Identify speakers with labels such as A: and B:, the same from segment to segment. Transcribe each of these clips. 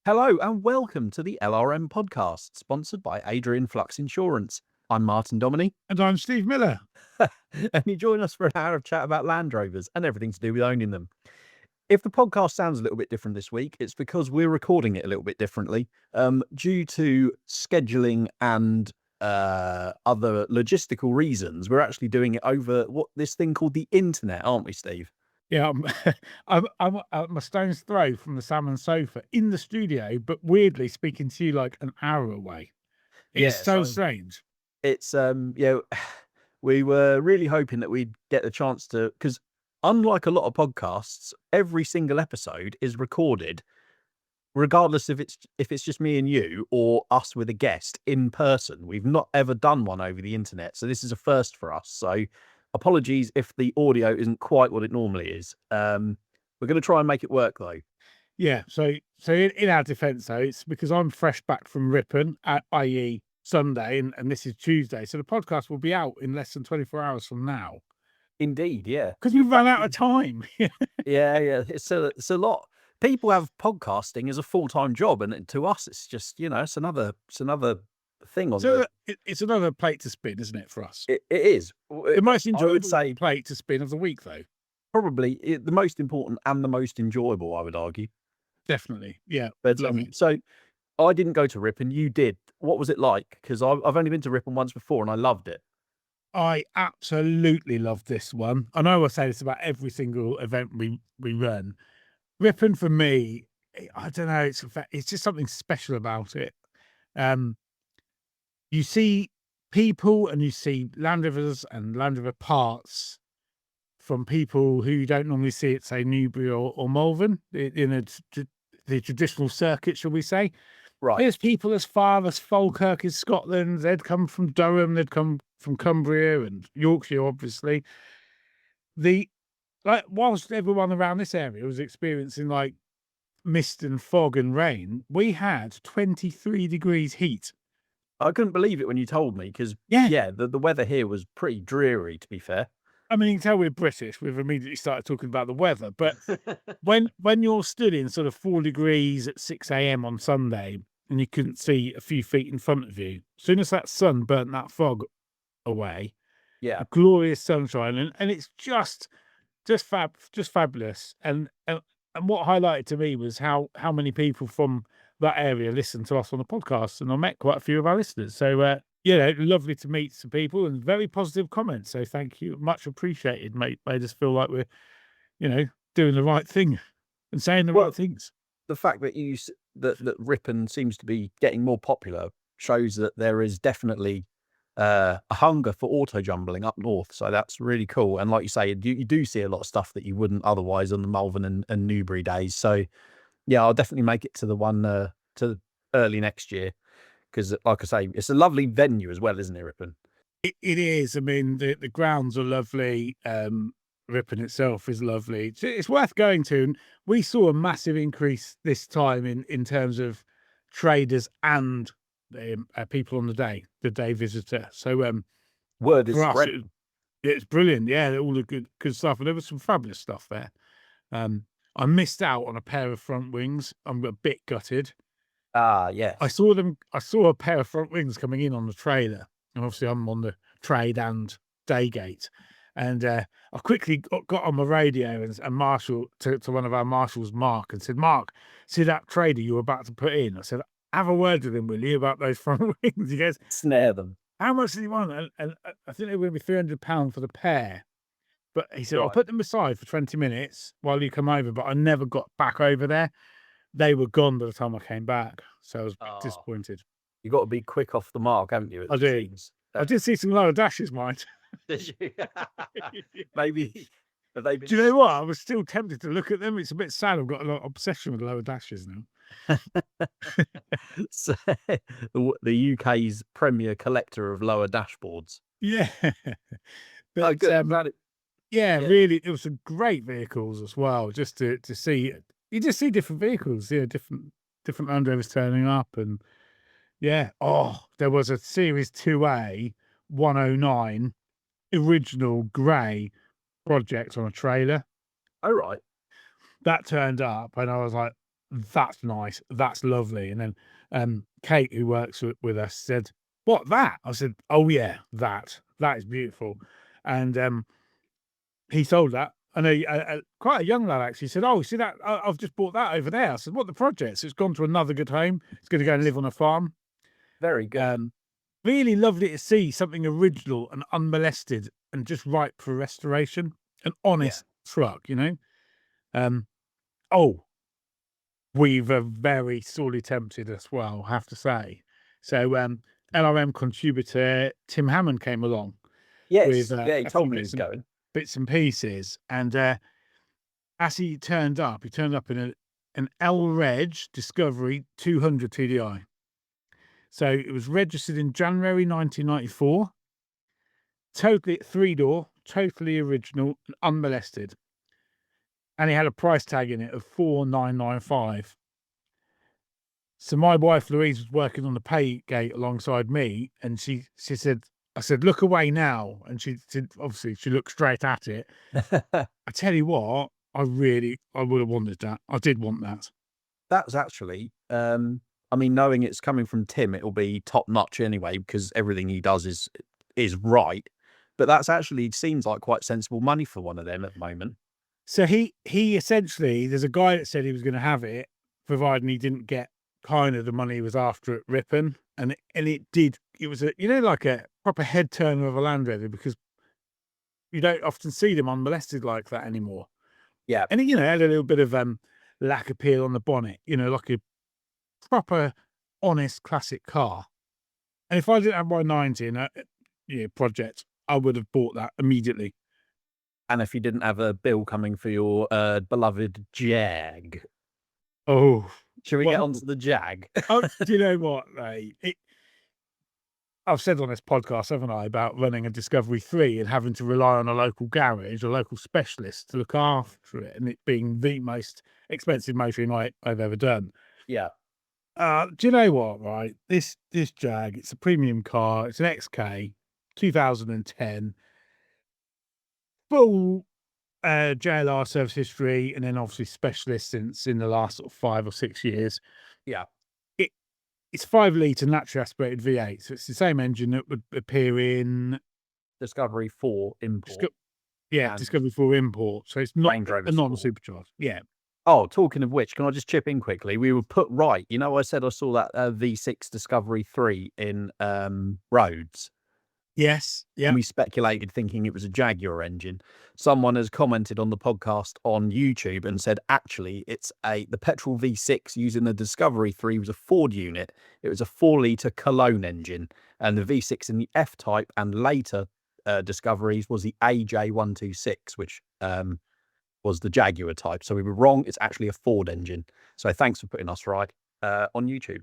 A: Hello and welcome to the LRM podcast, sponsored by Adrian Flux Insurance. I'm Martin Dominy,
B: And I'm Steve Miller.
A: and you join us for an hour of chat about Land Rovers and everything to do with owning them. If the podcast sounds a little bit different this week, it's because we're recording it a little bit differently due to scheduling and other logistical reasons. We're actually doing it over this thing called the internet, aren't we, Steve?
B: Yeah, I'm a stone's throw from the salmon sofa in the studio, but weirdly speaking to you like an hour away. It is so strange.
A: It's we were really hoping that we'd get the chance to, because unlike a lot of podcasts, every single episode is recorded, regardless if it's just me and you or us with a guest in person. We've not ever done one over the internet, so this is a first for us. So apologies if the audio isn't quite what it normally is. We're going to try and make it work though.
B: Yeah, so in our defence though, it's because I'm fresh back from Ripon, i.e. Sunday, and this is Tuesday, so the podcast will be out in less than 24 hours from now.
A: Indeed, yeah.
B: Because we've run out of time.
A: Yeah. It's a lot. People have podcasting as a full-time job, and to us, it's just, it's another thing on
B: So it's another plate to spin, isn't it, for us?
A: it is.
B: The most
A: I would
B: enjoyable
A: say
B: plate to spin of the week, though.
A: probably the most important and the most enjoyable, I would argue.
B: Definitely, yeah.
A: But
B: Love it.
A: so I didn't go to Ripon, you did. What was it like? Because I've only been to Ripon once before and I loved it.
B: I absolutely love this one. I know I say this about every single event we run. Ripon for me, I don't know. It's just something special about it. You see people and you see Land Rovers and Land Rover parts from people who you don't normally see at, say, Newbury or Malvern in the traditional circuit, shall we say.
A: Right.
B: There's people as far as Falkirk in Scotland. They'd come from Durham. They'd come from Cumbria and Yorkshire, obviously. Whilst everyone around this area was experiencing like mist and fog and rain, we had 23 degrees heat.
A: I couldn't believe it when you told me because,
B: Yeah.
A: the weather here was pretty dreary, to be fair.
B: I mean, you can tell we're British. We've immediately started talking about the weather. But when you're stood in sort of 4 degrees at 6 a.m. on Sunday and you couldn't see a few feet in front of you, as soon as that sun burnt that fog away,
A: Yeah.
B: glorious sunshine, and it's just fabulous. And what highlighted to me was how many people from that area listen to us on the podcast, and I met quite a few of our listeners. So lovely to meet some people and very positive comments. So thank you, much appreciated. Made us feel like we're, doing the right thing and saying the right things.
A: The fact that that Ripon seems to be getting more popular shows that there is definitely a hunger for auto-jumbling up north. So that's really cool. And like you say, you do see a lot of stuff that you wouldn't otherwise on the Malvern and Newbury days. So yeah, I'll definitely make it to the one to early next year. Because, like I say, it's a lovely venue as well, isn't it, Ripon?
B: It is. I mean, the grounds are lovely. Ripon itself is lovely. It's worth going to. And we saw a massive increase this time in terms of traders and people on the day visitor. So
A: Word is
B: for us,
A: spread.
B: it's brilliant. Yeah, all the good stuff. And there was some fabulous stuff there. I missed out on a pair of front wings. I'm a bit gutted.
A: Ah, yes.
B: I saw a pair of front wings coming in on the trailer, and obviously I'm on the trade and day gate, and I quickly got on my radio and Marshall to one of our marshals, Mark, and said, "Mark, see that trader you were about to put in?" I said, "Have a word with him, will you, about those front wings?" He goes,
A: Snare them.
B: "How much did he want?" And I think they were going to be £300 for the pair. But he said,
A: Right.
B: "I'll put them aside for 20 minutes while you come over." But I never got back over there. They were gone by the time I came back, so I was disappointed.
A: You got to be quick off the mark, haven't you?
B: I do. I did see some lower dashes, mate.
A: Did you? Maybe. Have they been...
B: Do you know what? I was still tempted to look at them. It's a bit sad. I've got a lot of obsession with lower dashes now.
A: So, the UK's premier collector of lower dashboards.
B: Yeah.
A: But, good. I'm glad it...
B: Yeah, really, it was some great vehicles as well. Just to see, you just see different vehicles, different Land Rovers turning up, and there was a Series 2A 109 original grey project on a trailer.
A: Oh right,
B: that turned up, and I was like, that's nice. That's lovely. And then Kate, who works with us, said, "What, that?" I said, "Oh yeah, that is beautiful." And he sold that. And quite a young lad actually said, "Oh, see that? I've just bought that over there." I said, "What, the project?" So it's gone to another good home. It's going to go and live on a farm.
A: Very good.
B: Really lovely to see something original and unmolested and just ripe for restoration. An honest truck, you know. Oh, we were very sorely tempted as well, I have to say. So LRM contributor Tim Hammond came along with
A: Yes. Yeah, he
B: a
A: told
B: few
A: me he was going.
B: bits and pieces, and as he turned up in an L-Reg Discovery 200 TDI. So it was registered in January 1994. Totally 3-door, totally original, and unmolested. And he had a price tag in it of 4,995. So my wife Louise was working on the pay gate alongside me, and she said, I said, "Look away now." And she said, obviously she looked straight at it. I tell you what, I would have wanted that. I did want that.
A: That's actually, I mean, knowing it's coming from Tim, it'll be top notch anyway, because everything he does is right. But that's actually seems like quite sensible money for one of them at the moment.
B: So he essentially, there's a guy that said he was going to have it, providing he didn't get kind of the money he was after at Ripon, and it did. It was like a proper head turner of a Land Rover, because you don't often see them unmolested like that anymore.
A: Yeah.
B: And it, had a little bit of lack appeal on the bonnet, like a proper, honest, classic car. And if I didn't have my 90 in a project, I would have bought that immediately.
A: And if you didn't have a bill coming for your beloved Jag.
B: Oh,
A: Shall we get
B: well,
A: onto the Jag?
B: do you know what, mate? I've said on this podcast, haven't I, about running a Discovery 3 and having to rely on a local garage, a local specialist to look after it, and it being the most expensive motoring I've ever done.
A: Yeah.
B: Do you know what, right? This Jag, it's a premium car. It's an XK, 2010, full JLR service history, and then obviously specialist since in the last sort of 5 or 6 years.
A: Yeah.
B: It's 5-litre naturally aspirated V8, so it's the same engine that would appear in
A: Discovery 4 import.
B: Discovery 4 import. So it's not
A: Range Rover
B: a
A: Sport.
B: non-supercharged. Yeah.
A: Oh, talking of which, can I just chip in quickly? We were put right. I said I saw that V6 Discovery 3 in Rhodes.
B: Yes. Yeah.
A: And we speculated thinking it was a Jaguar engine. Someone has commented on the podcast on YouTube and said, actually, it's the petrol V6 using the Discovery 3 was a Ford unit. It was a 4-litre Cologne engine. And the V6 in the F-Type and later Discoveries was the AJ126, which was the Jaguar type. So we were wrong. It's actually a Ford engine. So thanks for putting us right on YouTube.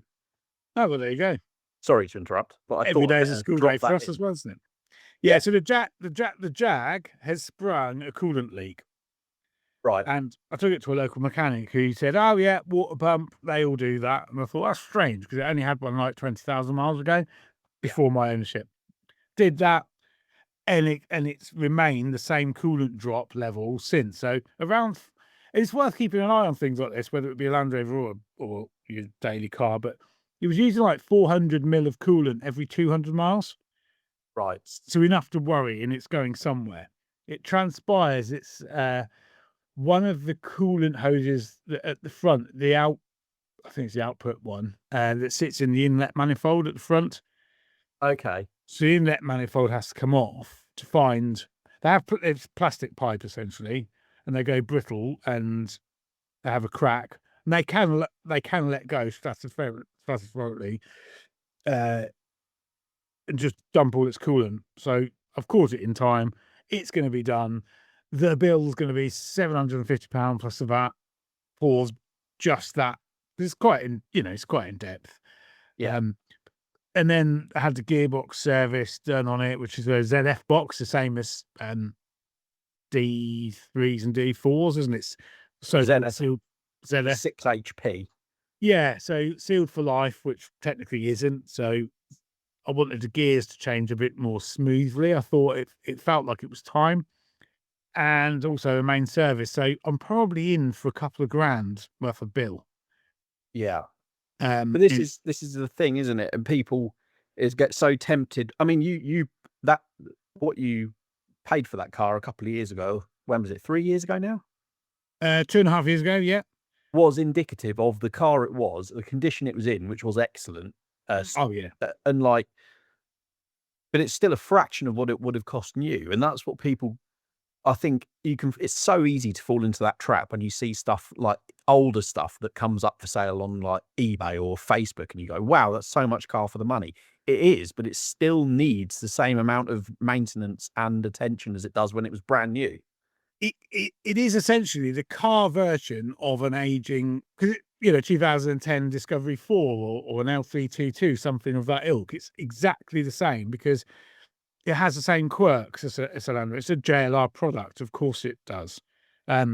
B: Oh, well, there you go.
A: Sorry to interrupt, but I
B: Every
A: thought
B: day is a school day for us as well, isn't it? Yeah. So the Jag has sprung a coolant leak.
A: Right.
B: And I took it to a local mechanic who said, "Oh yeah, water pump, they all do that." And I thought, that's strange, because it only had one like 20,000 miles ago before my ownership. Did that, and it's remained the same coolant drop level since. So it's worth keeping an eye on things like this, whether it be a Land Rover or your daily car. But it was using like 400 mil of coolant every 200 miles.
A: Right.
B: So enough to worry, and it's going somewhere. It transpires it's one of the coolant hoses at the front, I think it's the output one, that sits in the inlet manifold at the front.
A: Okay.
B: So the inlet manifold has to come off to find. It's plastic pipe essentially, and they go brittle and they have a crack, and they can let go stratospheric, and just dump all its coolant. So I've caught it in time. It's going to be done. The bill's going to be £750 plus the VAT for just that. It's quite it's quite in depth.
A: Yeah.
B: And then I had the gearbox service done on it, which is a ZF box, the same as D3s and D4s, isn't it? So sealed ZF
A: 6 HP.
B: Yeah, so sealed for life, which technically isn't. So I wanted the gears to change a bit more smoothly. I thought it felt like it was time. And also a main service. So I'm probably in for a couple of grand worth of bill.
A: Yeah. But this
B: And
A: is the thing, isn't it? And people get so tempted. I mean, that what you paid for that car a couple of years ago. When was it? 3 years ago now?
B: 2.5 years ago, yeah.
A: Was indicative of the car it was, the condition it was in, which was excellent.
B: Oh, yeah.
A: And like, but it's still a fraction of what it would have cost new. And that's what people, I think it's so easy to fall into that trap when you see stuff like older stuff that comes up for sale on like eBay or Facebook and you go, wow, that's so much car for the money. It is, but it still needs the same amount of maintenance and attention as it does when it was brand new.
B: It is essentially the car version of an aging, because 2010 Discovery 4 or an L322, something of that ilk. It's exactly the same because it has the same quirks as a Land Rover. It's a JLR product, of course it does. I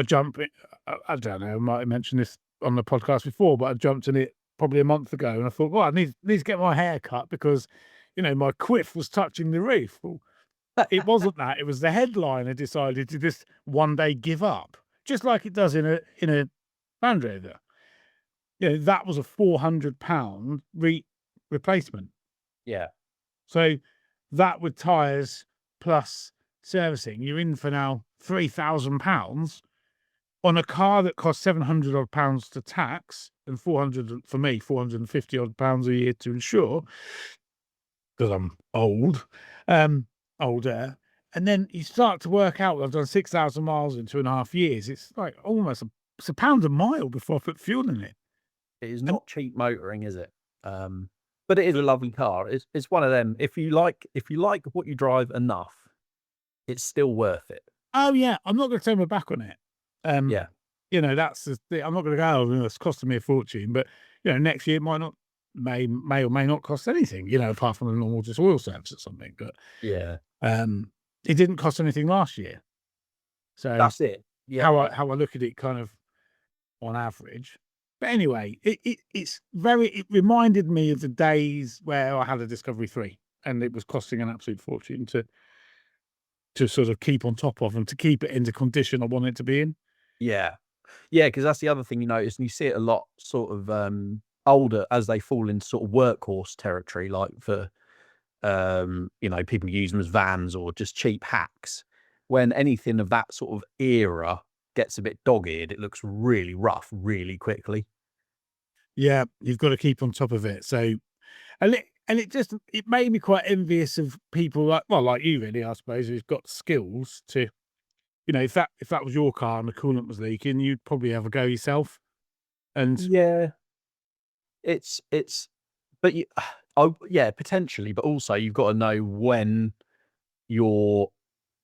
B: jump. I don't know. I might have mentioned this on the podcast before, but I jumped in it probably a month ago, and I thought, well, I need to get my hair cut because, my quiff was touching the roof. Well, it wasn't that. It was the headliner decided to just one day give up, just like it does in a Land Rover. That was a £400 replacement.
A: Yeah.
B: So that with tyres plus servicing, you're in for now £3,000 on a car that costs £700 odd to tax and 400 for me, 450 odd pounds a year to insure because I'm old, older. And then you start to work out, I've done 6,000 miles in 2.5 years. It's like almost it's £1 a mile before I put fuel in it.
A: It is
B: And
A: not cheap motoring, is it? But it is a lovely car. It's one of them. If you like what you drive enough, it's still worth it.
B: oh yeah, I'm not going to turn my back on it.
A: Yeah.
B: That's the thing. I'm not going to go, oh, it's costing me a fortune, but next year it might not, may or may not cost anything, apart from a normal just oil service or something. But
A: Yeah.
B: it didn't cost anything last year. So
A: That's it. Yeah.
B: how I look at it kind of on average. But anyway, it reminded me of the days where I had a Discovery 3 and it was costing an absolute fortune to sort of keep on top of and to keep it in the condition I want it to be in.
A: Yeah. Yeah, because that's the other thing you notice, and you see it a lot sort of older as they fall into sort of workhorse territory, like for people use them as vans or just cheap hacks. When anything of that sort of era gets a bit dog-eared, it looks really rough really quickly.
B: Yeah, you've got to keep on top of it. So, it made me quite envious of people like you really, I suppose, who's got skills to, if that was your car and the coolant was leaking, you'd probably have a go yourself. And
A: Yeah. It's but you oh, yeah, potentially, but also you've got to know when you're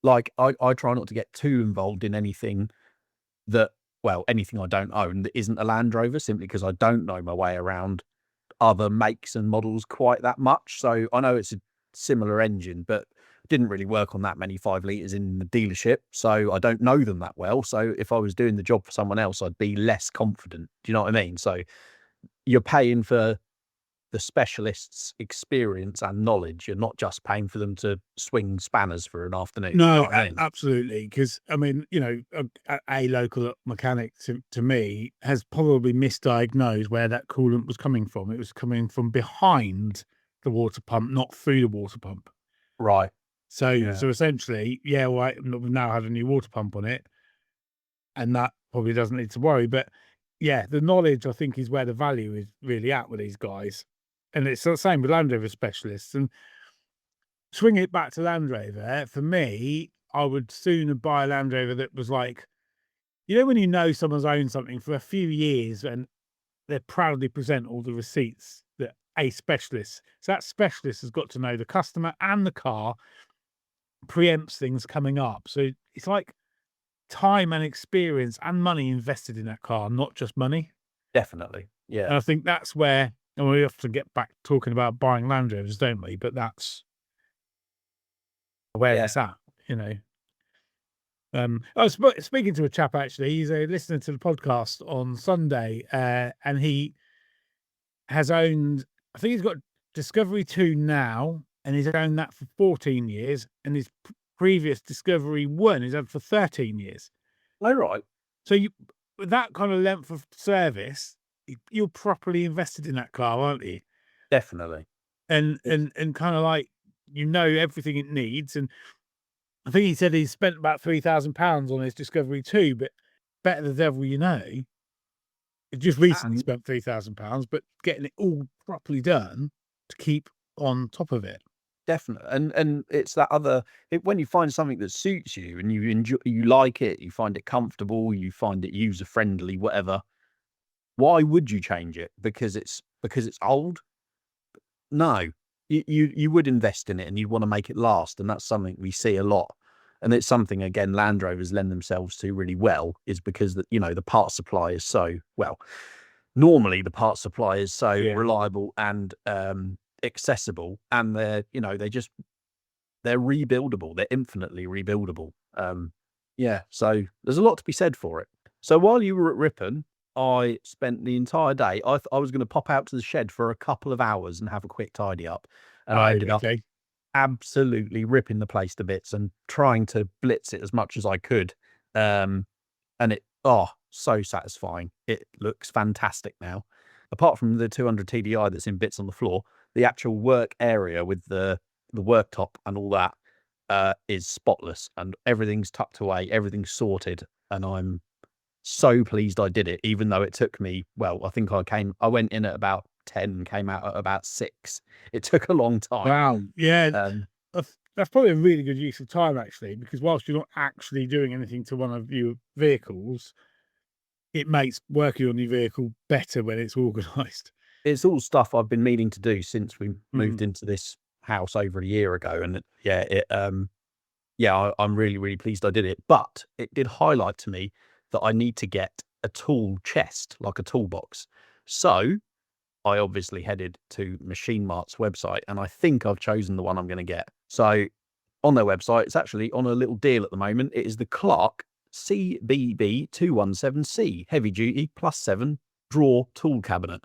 A: like, I try not to get too involved in anything that anything I don't own that isn't a Land Rover, simply because I don't know my way around other makes and models quite that much. So I know it's a similar engine, but didn't really work on that many 5 litres in the dealership, so I don't know them that well. So if I was doing the job for someone else, I'd be less confident. Do you know what I mean? So you're paying for the specialist's experience and knowledge. You're not just paying for them to swing spanners for an afternoon. You know
B: no,
A: what I mean?
B: absolutely. Because I mean, a local mechanic to me has probably misdiagnosed where that coolant was coming from. It was coming from behind the water pump, not through the water pump.
A: Right.
B: So
A: Yeah.
B: essentially, yeah, well, we've now had a new water pump on it, and that probably doesn't need to worry. But yeah, the knowledge I think is where the value is really at with these guys, and it's the same with Land Rover specialists. And swing it back to Land Rover, for me, I would sooner buy a Land Rover that was like, when someone's owned something for a few years and they proudly present all the receipts that a specialist. So that specialist has got to know the customer and the car, preempts things coming up. So it's like time and experience and money invested in that car, not just money.
A: Definitely.
B: And
A: Yeah.
B: I think that's where, and we often get back talking about buying Land Rovers, don't we? But that's where
A: Yeah.
B: it's at, you know. I was speaking to a chap actually. He's listening to the podcast on Sunday, and he has owned. I think he's got Discovery 2 now, and he's owned that for 14 years, and his previous Discovery 1 he's had for 13 years.
A: Oh, right.
B: So with that kind of length of service, you're properly invested in that car, aren't you?
A: Definitely.
B: And kind of like, everything it needs. And I think he said he spent about £3,000 on his Discovery 2, but better the devil you know. He just recently
A: And
B: spent £3,000, but getting it all properly done to keep on top of it.
A: definitely, and it's that when you find something that suits you and you enjoy, you like it, you find it comfortable, you find it user friendly, whatever. Why would you change it? Because it's old? No, you would invest in it and you'd want to make it last, and that's something we see a lot. And it's something, again, Land Rovers lend themselves to really well, is because the parts supply is so well. Normally, the parts supply is so
B: Yeah.
A: reliable and accessible, and they're rebuildable. They're infinitely rebuildable. Yeah, so there's a lot to be said for it. So while you were at Ripon, I spent the entire day. I was going to pop out to the shed for a couple of hours and have a quick tidy up, and I ended up
B: Okay.
A: absolutely ripping the place to bits and trying to blitz it as much as I could. And so satisfying. It looks fantastic now. Apart from the 200 TDI that's in bits on the floor, the actual work area with the worktop and all that is spotless, and everything's tucked away, everything's sorted, and I'm so pleased I did it, even though it took me, I think I went in at about 10, came out at about 6. It took a long time.
B: Wow. Yeah.
A: Um,
B: That's probably a really good use of time, actually, because whilst you're not actually doing anything to one of your vehicles, it makes working on your vehicle better when it's organised.
A: it's all stuff I've been meaning to do since we moved into this house over a year ago, and I'm really, really pleased I did it. But it did highlight to me that I need to get a tool chest, like a toolbox. So I obviously headed to Machine Mart's website, and I think I've chosen the one I'm going to get. So on their website, it's actually on a little deal at the moment. It is the Clark CBB 217C heavy duty +7 drawer tool cabinet.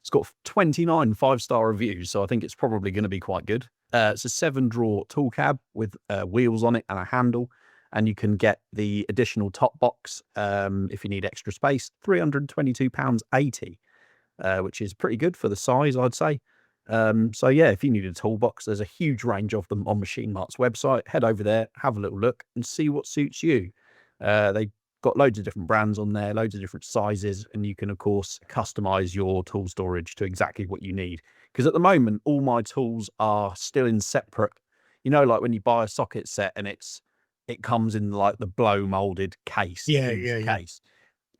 A: It's got 29 5-star reviews, so I think it's probably going to be quite good. It's a 7-drawer tool cab with wheels on it and a handle, and you can get the additional top box if you need extra space, £322.80, which is pretty good for the size, I'd say. So yeah, if you need a toolbox, there's a huge range of them on Machine Mart's website. Head over there, have a little look, and see what suits you. They've got loads of different brands on there, loads of different sizes, and you can, of course, customize your tool storage to exactly what you need. Because at the moment, all my tools are still in separate, like when you buy a socket set and it comes in like the blow molded case.
B: Yeah.
A: Case.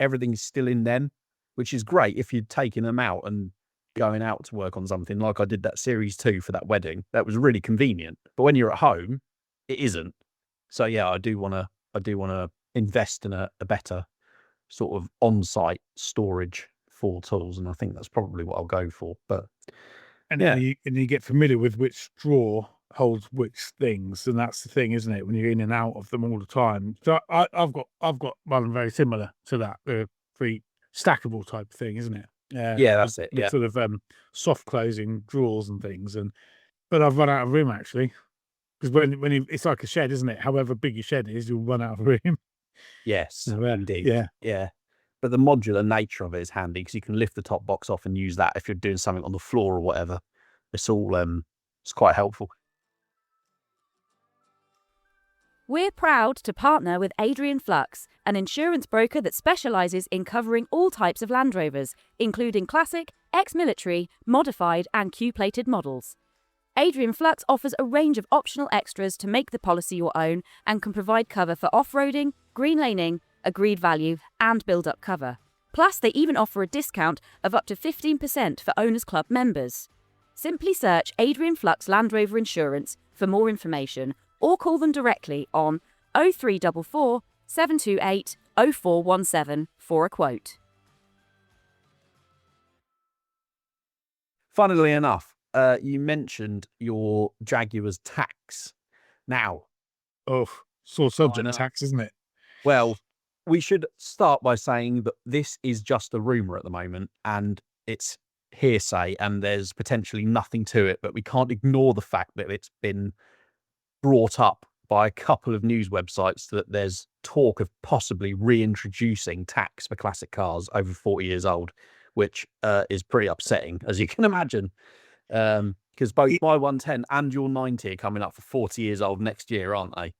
A: Everything's still in them, which is great if you're taking them out and going out to work on something, like I did that Series 2 for that wedding. That was really convenient. But when you're at home, it isn't. So yeah, I do want to invest in a better sort of on-site storage for tools, and I think that's probably what I'll go for. But
B: And
A: yeah,
B: you get familiar with which drawer holds which things, and that's the thing, isn't it? When you're in and out of them all the time. So I've got one very similar to that, the free stackable type thing, isn't it?
A: yeah, that's it.
B: With
A: Yeah,
B: sort of soft closing drawers and things, but I've run out of room, actually, because it's like a shed, isn't it? However big your shed is, you'll run out of room.
A: yes,
B: So,
A: indeed.
B: yeah.
A: Yeah. But the modular nature of it is handy because you can lift the top box off and use that if you're doing something on the floor or whatever. It's all it's quite helpful.
C: We're proud to partner with Adrian Flux, an insurance broker that specialises in covering all types of Land Rovers, including classic, ex-military, modified and Q-plated models. Adrian Flux offers a range of optional extras to make the policy your own and can provide cover for off-roading, green laning, agreed value and build-up cover. Plus, they even offer a discount of up to 15% for Owners Club members. Simply search Adrian Flux Land Rover Insurance for more information or call them directly on 0344 728 0417 for a quote.
A: Funnily enough, you mentioned your Jaguar's tax. Now,
B: Oh, sore subject, tax, isn't it?
A: well, we should start by saying that this is just a rumour at the moment, and it's hearsay, and there's potentially nothing to it, but we can't ignore the fact that it's been brought up by a couple of news websites that there's talk of possibly reintroducing tax for classic cars over 40 years old, which is pretty upsetting, as you can imagine. Because both my 110 and your 90 are coming up for 40 years old next year, aren't they?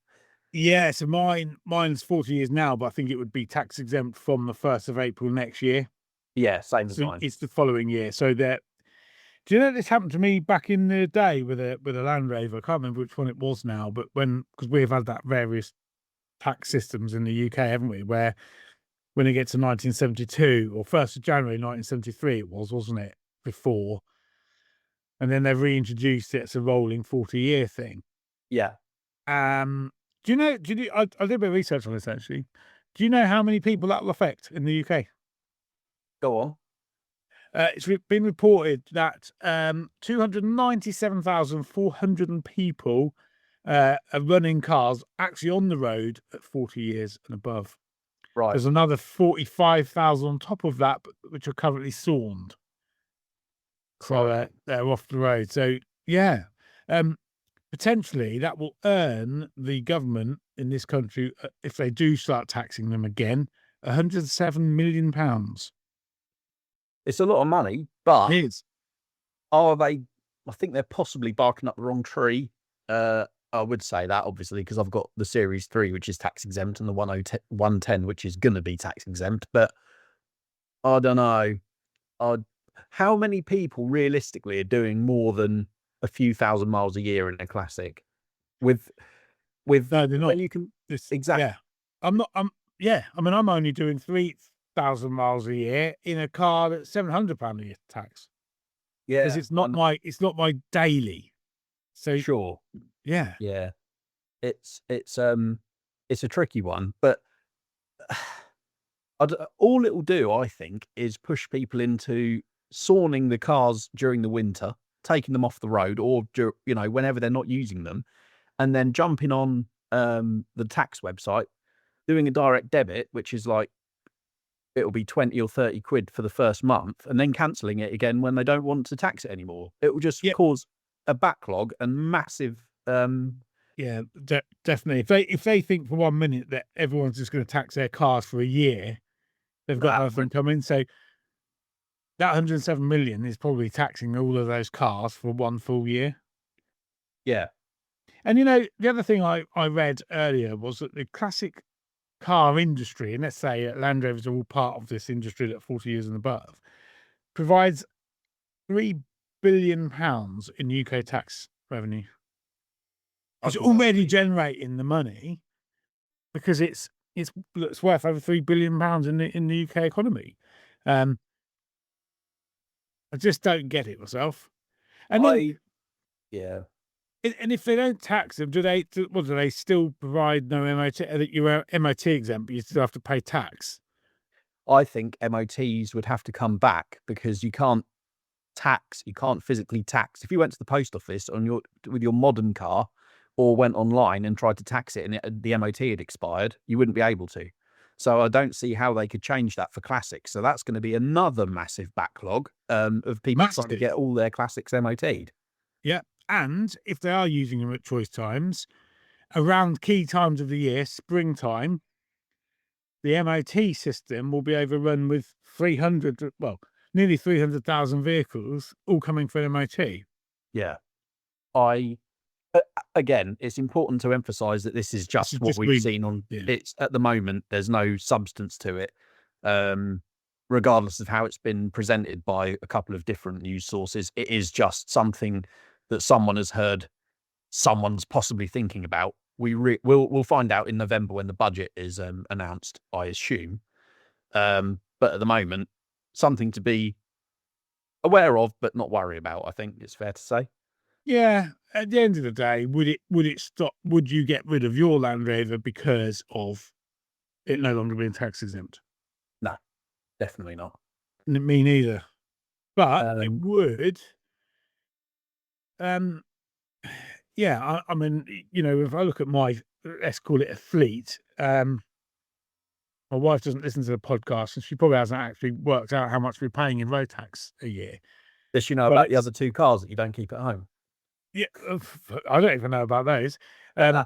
B: Yeah, so mine's 40 years now, but I think it would be tax exempt from the 1st of April next year.
A: Yeah, same as
B: So
A: mine.
B: it's the following year. So that, do you know this happened to me back in the day with a Land Rover? I can't remember which one it was now, but because we've had that various tax systems in the UK, haven't we? Where when it gets to 1972 or 1st of January 1973, it was, wasn't it? Before, and then they reintroduced it as a rolling 40-year thing.
A: Yeah.
B: Do you know? I did a bit of research on this actually. Do you know how many people that will affect in the UK?
A: Go on.
B: It's been reported that 297,400 people are running cars actually on the road at 40 years and above.
A: Right.
B: There's another 45,000 on top of that, which are currently sawned. So they're off the road. So yeah, potentially that will earn the government in this country, if they do start taxing them again, £107 million.
A: It's a lot of money, but
B: It is.
A: are they? I think they're possibly barking up the wrong tree. I would say that, obviously, because I've got the Series 3, which is tax exempt, and the 110, which is going to be tax exempt. But I don't know. How many people realistically are doing more than a few thousand miles a year in a classic? With
B: No, they're not.
A: when you can exactly.
B: Yeah, I'm not. Yeah, I mean, I'm only doing 3,000 miles a year in a car that's £700 a year tax.
A: Yeah,
B: because it's not my daily. So
A: sure.
B: yeah,
A: Yeah, it's a tricky one, but all it will do, I think, is push people into sawing the cars during the winter, taking them off the road, or whenever they're not using them, and then jumping on the tax website, doing a direct debit, which is like it'll be 20 or 30 quid for the first month, and then cancelling it again when they don't want to tax it anymore. It will just cause a backlog and massive.
B: Yeah, definitely. If they think for 1 minute that everyone's just going to tax their cars for a year, they've got nothing coming. So that 107 million is probably taxing all of those cars for 1 full year.
A: Yeah.
B: And the other thing I read earlier was that the classic car industry, and let's say Land Rovers are all part of this industry at 40 years and above, provides £3 billion in UK tax revenue. It's already generating the money because it's worth over £3 billion in the UK economy. I just don't get it myself. And then, and if they don't tax them, do they still provide no MOT? You're MOT exempt, but you still have to pay tax.
A: I think MOTs would have to come back because you can't physically tax. If you went to the post office with your modern car, or went online and tried to tax it and the MOT had expired, you wouldn't be able to. So I don't see how they could change that for classics. So that's going to be another massive backlog of people trying to get all their classics MOT'd.
B: Yeah. And if they are using them at choice times, around key times of the year, springtime, the MOT system will be overrun with nearly 300,000 vehicles all coming for an MOT.
A: Yeah. Again, it's important to emphasize that this is just what we've seen on it's at the moment. There's no substance to it, regardless of how it's been presented by a couple of different news sources. It is just something that someone has heard, someone's possibly thinking about. We'll find out in November when the budget is announced, I assume. But at the moment, something to be aware of, but not worry about, I think it's fair to say.
B: Yeah, at the end of the day, would it stop? Would you get rid of your Land Rover because of it no longer being tax exempt?
A: No, definitely not.
B: Me neither. But it would. Yeah, I mean, if I look at let's call it a fleet. My wife doesn't listen to the podcast, and she probably hasn't actually worked out how much we're paying in road tax a year.
A: Does she know about the other 2 cars that you don't keep at home?
B: Yeah, I don't even know about those. Yeah,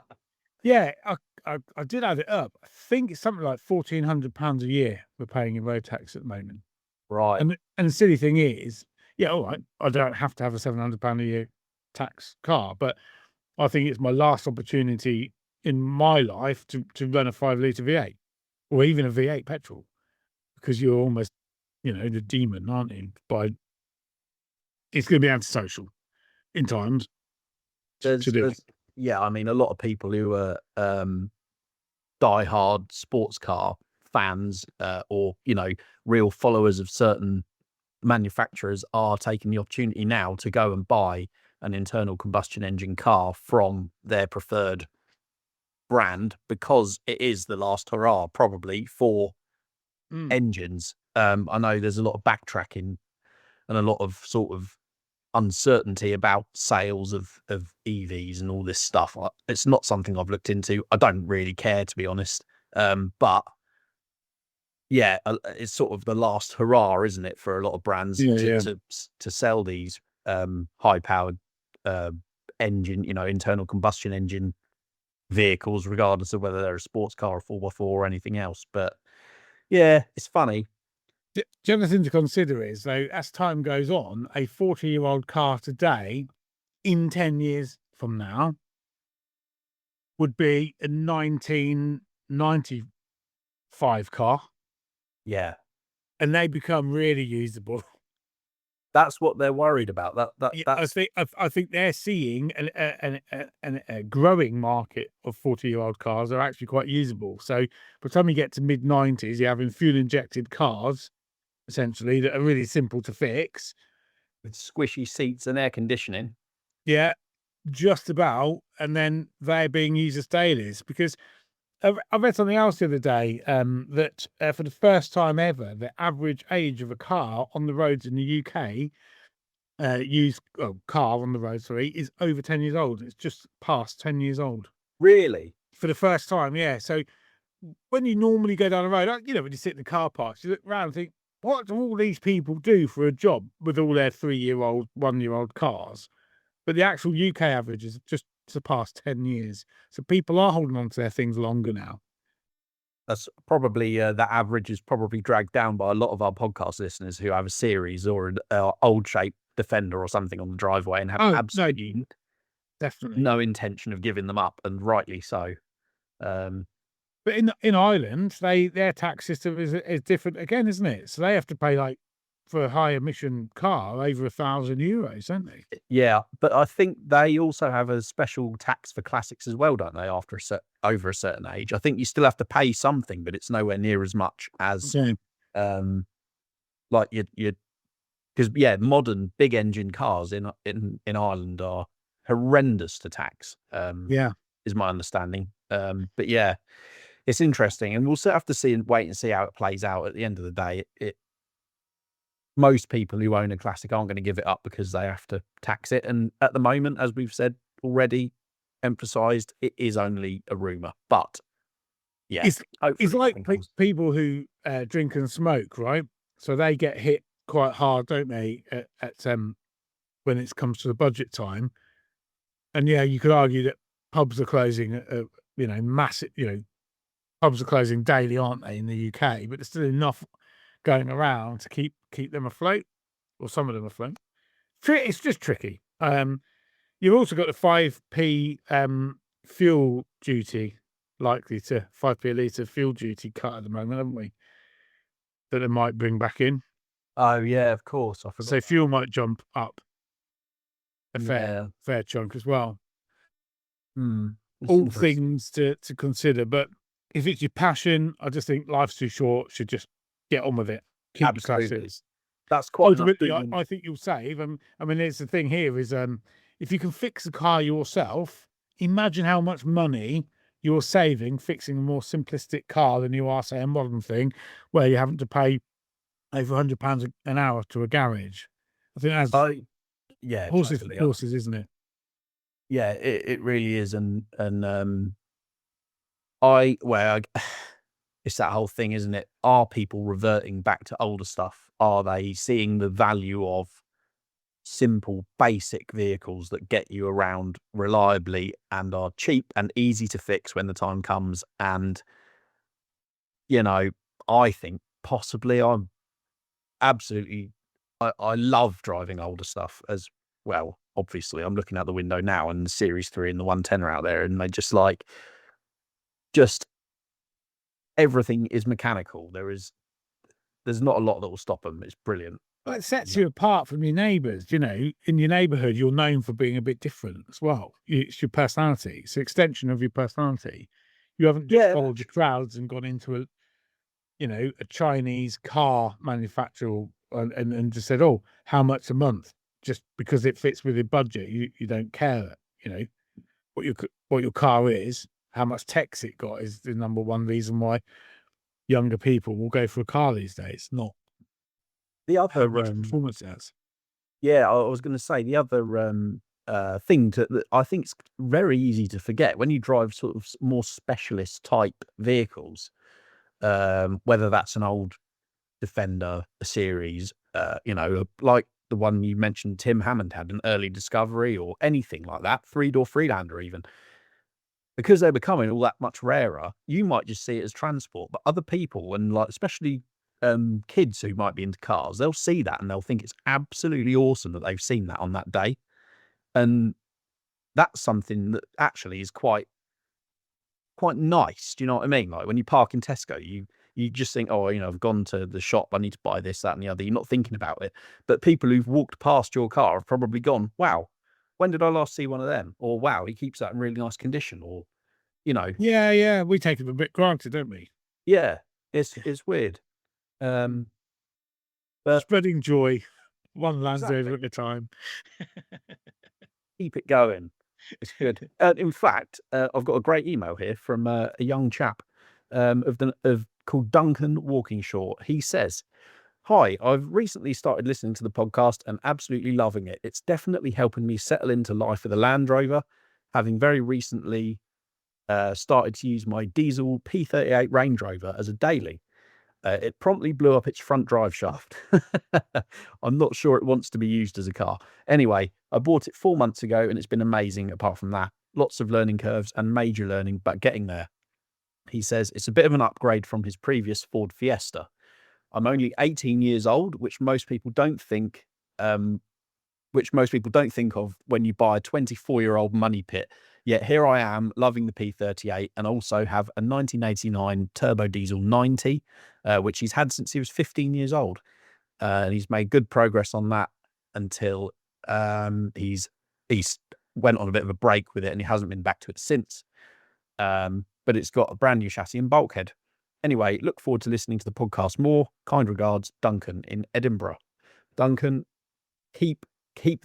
B: I did add it up. I think it's something like £1,400 a year we're paying in road tax at the moment.
A: Right.
B: And the silly thing is, yeah, all right, I don't have to have a £700 a year tax car, but I think it's my last opportunity in my life to run a 5 litre V8 or even a V8 petrol, because you're almost, the demon, aren't you? It's going to be antisocial in times to do it.
A: Yeah, I mean, a lot of people who are die-hard sports car fans, or real followers of certain manufacturers, are taking the opportunity now to go and buy an internal combustion engine car from their preferred brand, because it is the last hurrah probably for engines. I know there's a lot of backtracking and a lot of sort of uncertainty about sales of EVs and all this stuff. It's not something I've looked into. I don't really care, to be honest. But yeah, it's sort of the last hurrah, isn't it, for a lot of brands to sell these high powered engine, internal combustion engine vehicles, regardless of whether they're a sports car, or 4x4, or anything else. But yeah, it's funny.
B: The other thing to consider is, though, as time goes on, a 40-year-old car today, in 10 years from now, would be a 1995 car,
A: Yeah,
B: and they become really usable.
A: that's what they're worried about.
B: Yeah,
A: That's
B: I think they're seeing a growing market of 40-year-old cars are actually quite usable. So by the time you get to mid-90s, you're having fuel-injected cars, essentially, that are really simple to fix.
A: with squishy seats and air conditioning.
B: Yeah, just about. And then they're being used as dailies, because I read something else the other day, that for the first time ever, the average age of a car on the roads in the UK, car on the road, sorry, is over 10 years old. It's just past 10 years old
A: Really?
B: for the first time. Yeah. So when you normally go down the road, when you sit in the car parks, you look around and think, what do all these people do for a job with all their 3-year-old, 1-year-old cars? But the actual UK average is just surpassed 10 years. So people are holding on to their things longer now.
A: That's probably that average is probably dragged down by a lot of our podcast listeners who have a series or an old shape Defender or something on the driveway and have absolutely
B: definitely
A: no intention of giving them up, and rightly so.
B: But in Ireland, their tax system is different again, isn't it? So they have to pay, for a high emission car, over €1,000, don't they?
A: Yeah, but I think they also have a special tax for classics as well, don't they? After over a certain age, I think you still have to pay something, but it's nowhere near as much as like your because modern big engine cars in Ireland are horrendous to tax. Is my understanding. But yeah, it's interesting, and we'll still have to wait and see how it plays out. At the end of the day, most people who own a classic aren't going to give it up because they have to tax it. And at the moment, as we've said already, emphasised, it is only a rumour. But yeah,
B: it's like people who drink and smoke, right? So they get hit quite hard, don't they, at when it comes to the budget time. And yeah, you could argue that pubs are closing, massive, pubs are closing daily, aren't they, in the UK? But there's still enough going around to keep them afloat, or some of them afloat. It's just tricky. You've also got the 5p fuel duty, likely to 5p a litre fuel duty cut at the moment, haven't we? That they might bring back in.
A: Oh yeah, of course. I forgot.
B: So fuel might jump up a fair chunk as well. All things to consider, but if it's your passion, I just think life's too short. Should just get on with it. Keep the classics.
A: That's quite.
B: Ultimately, I think you'll save. I mean, there's the thing here is, if you can fix a car yourself, imagine how much money you're saving fixing a more simplistic car than you are, say, a modern thing where you're having to pay over £100 an hour to a garage. I think that's horses for courses, isn't it?
A: Yeah, it really is, and it's that whole thing, isn't it? Are people reverting back to older stuff? Are they seeing the value of simple, basic vehicles that get you around reliably and are cheap and easy to fix when the time comes? And I think possibly I'm absolutely, I love driving older stuff as well. Obviously, I'm looking out the window now, and the Series 3 and the 110 are out there, and they just everything is mechanical. There's not a lot that will stop them. It's brilliant.
B: Well, it sets you apart from your neighbours. You know, in your neighbourhood, you're known for being a bit different as well. It's your personality. It's an extension of your personality. You haven't just
A: Yeah.
B: followed your crowds and gone into a Chinese car manufacturer and just said, "Oh, how much a month?" Just because it fits with your budget, you don't care. You know what your car is, how much tech's it got is the number one reason why younger people will go for a car these days, not
A: The
B: how
A: other,
B: much performance it has.
A: yeah, I was going to say the other thing that I think is very easy to forget when you drive sort of more specialist type vehicles, whether that's an old Defender, a series, like the one you mentioned, Tim Hammond had an early Discovery or anything like that, three-door Freelander even. Because they're becoming all that much rarer, you might just see it as transport, but other people and like especially kids who might be into cars, they'll see that and they'll think it's absolutely awesome that they've seen that on that day. And that's something that actually is quite nice. Do you know what I mean? Like when you park in Tesco, you just think, oh, I've gone to the shop, I need to buy this, that, and the other. You're not thinking about it. But people who've walked past your car have probably gone, wow, when did I last see one of them? Or wow, he keeps that in really nice condition. Or,
B: Yeah, we take them a bit granted, don't we?
A: yeah, it's weird. But
B: Spreading joy, one Land
A: exactly.
B: Rover at a time.
A: Keep it going. It's good. In fact, I've got a great email here from a young chap called Duncan Walkingshaw. He says, "Hi, I've recently started listening to the podcast and absolutely loving it. It's definitely helping me settle into life with a Land Rover, having very recently started to use my diesel P38 Range Rover as a daily. It promptly blew up its front drive shaft. I'm not sure it wants to be used as a car. Anyway, I bought it 4 months ago and it's been amazing apart from that. Lots of learning curves and major learning, but getting there." He says it's a bit of an upgrade from his previous Ford Fiesta. "I'm only 18 years old, which most people don't think of when you buy a 24-year-old money pit. Yet here I am loving the P38 and also have a 1989 turbo diesel 90, which he's had since he was 15 years old. And he's made good progress on that until he's went on a bit of a break with it and he hasn't been back to it since. But it's got a brand new chassis and bulkhead. Anyway, look forward to listening to the podcast more. Kind regards, Duncan in Edinburgh." Duncan, keep